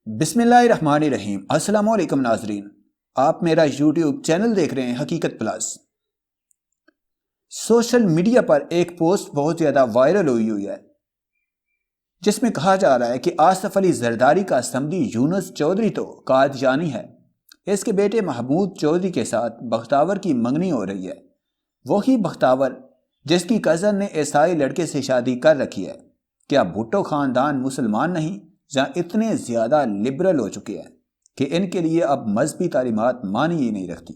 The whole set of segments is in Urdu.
بسم اللہ الرحمن الرحیم۔ السلام علیکم ناظرین، آپ میرا یوٹیوب چینل دیکھ رہے ہیں حقیقت پلس۔ سوشل میڈیا پر ایک پوسٹ بہت زیادہ وائرل ہوئی ہے جس میں کہا جا رہا ہے کہ آصف علی زرداری کا سمدی یونس چودھری تو قادیانی ہے، اس کے بیٹے محمود چودھری کے ساتھ بختاور کی منگنی ہو رہی ہے۔ وہی بختاور جس کی کزن نے عیسائی لڑکے سے شادی کر رکھی ہے۔ کیا بھٹو خاندان مسلمان نہیں جہاں اتنے زیادہ لبرل ہو چکے ہیں کہ ان کے لیے اب مذہبی تعلیمات معنی ہی نہیں رکھتی؟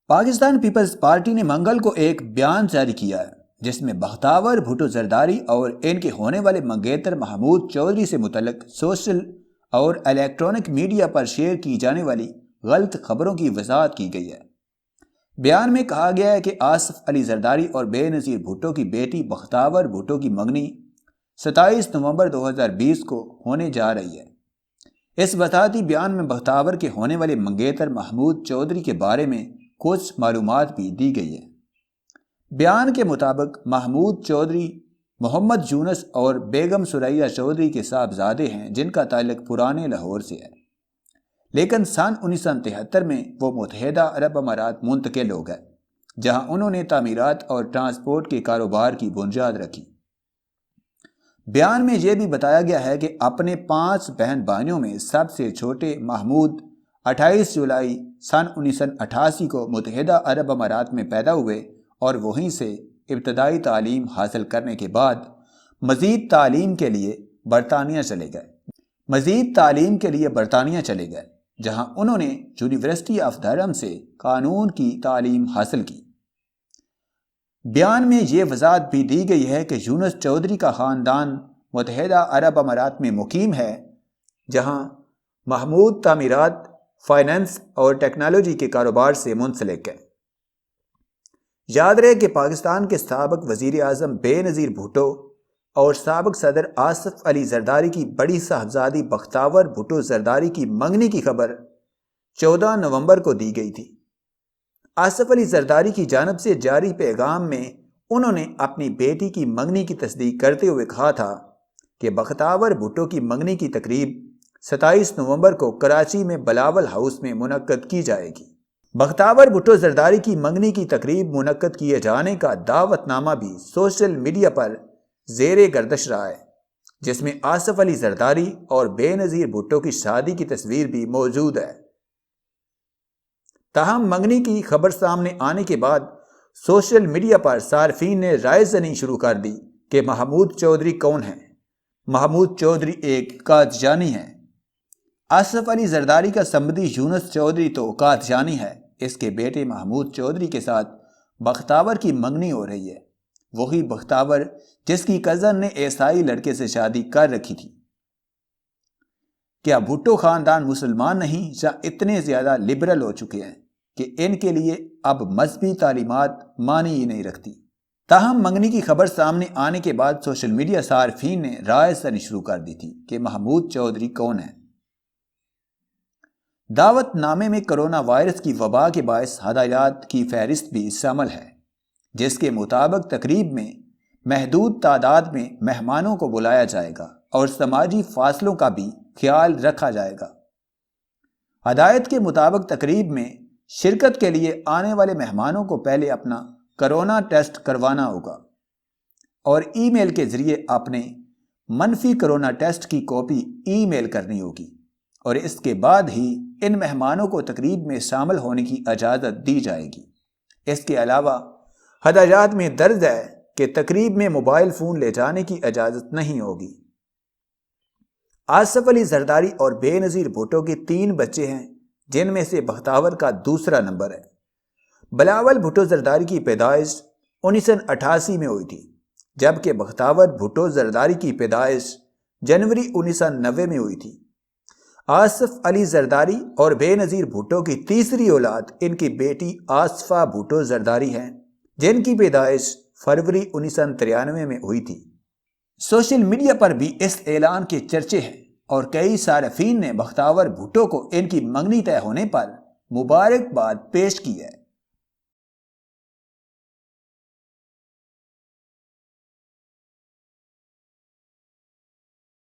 پاکستان پیپلز پارٹی نے منگل کو ایک بیان جاری کیا ہے جس میں بختاور بھٹو زرداری اور ان کے ہونے والے منگیتر محمود چودھری سے متعلق سوشل اور الیکٹرانک میڈیا پر شیئر کی جانے والی غلط خبروں کی وضاحت کی گئی ہے۔ بیان میں کہا گیا ہے کہ آصف علی زرداری اور بے نظیر بھٹو کی بیٹی بختاور بھٹو کی منگنی 27 نومبر 2020 کو ہونے جا رہی ہے۔ اس وضاحتی بیان میں بختاور کے ہونے والے منگیتر محمود چودھری کے بارے میں کچھ معلومات بھی دی گئی ہے۔ بیان کے مطابق محمود چودھری محمد یونس اور بیگم ثریا چودھری کے صاحبزادے ہیں جن کا تعلق پرانے لاہور سے ہے، لیکن سن 1973 میں وہ متحدہ عرب امارات منتقل ہو گئے جہاں انہوں نے تعمیرات اور ٹرانسپورٹ کے کاروبار کی بنیاد رکھی۔ بیان میں یہ بھی بتایا گیا ہے کہ اپنے 5 بہن بھائیوں میں سب سے چھوٹے محمود 28 جولائی سن 1988 کو متحدہ عرب امارات میں پیدا ہوئے اور وہیں سے ابتدائی تعلیم حاصل کرنے کے بعد مزید تعلیم کے لیے برطانیہ چلے گئے جہاں انہوں نے یونیورسٹی آف دھرم سے قانون کی تعلیم حاصل کی۔ بیان میں یہ وضاحت بھی دی گئی ہے کہ یونس چودھری کا خاندان متحدہ عرب امارات میں مقیم ہے جہاں محمود تعمیرات، فائنانس اور ٹیکنالوجی کے کاروبار سے منسلک ہے۔ یاد رہے کہ پاکستان کے سابق وزیر اعظم بے نظیر بھٹو اور سابق صدر آصف علی زرداری کی بڑی صاحبزادی بختاور بھٹو زرداری کی منگنی کی خبر 14 نومبر کو دی گئی تھی۔ آصف علی زرداری کی جانب سے جاری پیغام میں انہوں نے اپنی بیٹی کی منگنی کی تصدیق کرتے ہوئے کہا تھا کہ بختاور بھٹو کی منگنی کی تقریب 27 نومبر کو کراچی میں بلاول ہاؤس میں منعقد کی جائے گی۔ بختاور بھٹو زرداری کی منگنی کی تقریب منعقد کیے جانے کا دعوت نامہ بھی سوشل میڈیا پر زیر گردش رہا ہے جس میں آصف علی زرداری اور بے نظیر بھٹو کی شادی کی تصویر بھی موجود ہے۔ تاہم منگنی کی خبر سامنے آنے کے بعد سوشل میڈیا پر صارفین نے رائے زنی شروع کر دی کہ محمود چودھری کون ہیں۔ محمود چودھری ایک قادیانی ہے۔ آصف علی زرداری کا سمدی یونس چودھری تو قادیانی ہے، اس کے بیٹے محمود چودھری کے ساتھ بختاور کی منگنی ہو رہی ہے۔ وہی بختاور جس کی کزن نے عیسائی لڑکے سے شادی کر رکھی تھی۔ کیا بھٹو خاندان مسلمان نہیں یا اتنے زیادہ لبرل ہو چکے ہیں کہ ان کے لیے اب مذہبی تعلیمات معنی ہی نہیں رکھتی؟ تاہم منگنی کی خبر سامنے آنے کے بعد سوشل میڈیا صارفین نے رائے زنی شروع کر دی تھی کہ محمود چودھری کون ہے۔ دعوت نامے میں کرونا وائرس کی وبا کے باعث ہدایات کی فہرست بھی شامل ہے جس کے مطابق تقریب میں محدود تعداد میں مہمانوں کو بلایا جائے گا اور سماجی فاصلوں کا بھی خیال رکھا جائے گا۔ ہدایت کے مطابق تقریب میں شرکت کے لیے آنے والے مہمانوں کو پہلے اپنا کرونا ٹیسٹ کروانا ہوگا اور ای میل کے ذریعے اپنے منفی کرونا ٹیسٹ کی کاپی ای میل کرنی ہوگی اور اس کے بعد ہی ان مہمانوں کو تقریب میں شامل ہونے کی اجازت دی جائے گی۔ اس کے علاوہ ہدایات میں درج ہے کہ تقریب میں موبائل فون لے جانے کی اجازت نہیں ہوگی۔ آصف علی زرداری اور بے نظیر بھٹو کے 3 بچے ہیں جن میں سے بختاور کا دوسرا نمبر ہے۔ بلاول بھٹو زرداری کی پیدائش 1988 میں ہوئی تھی جبکہ بختاور بھٹو زرداری کی پیدائش جنوری 1990 میں ہوئی تھی۔ آصف علی زرداری اور بے نظیر بھٹو کی تیسری اولاد ان کی بیٹی آصفہ بھٹو زرداری ہیں جن کی پیدائش فروری 1993 میں ہوئی تھی۔ سوشل میڈیا پر بھی اس اعلان کے چرچے ہیں اور کئی صارفین نے بختاور بھٹو کو ان کی منگنی طے ہونے پر مبارکباد پیش کی ہے۔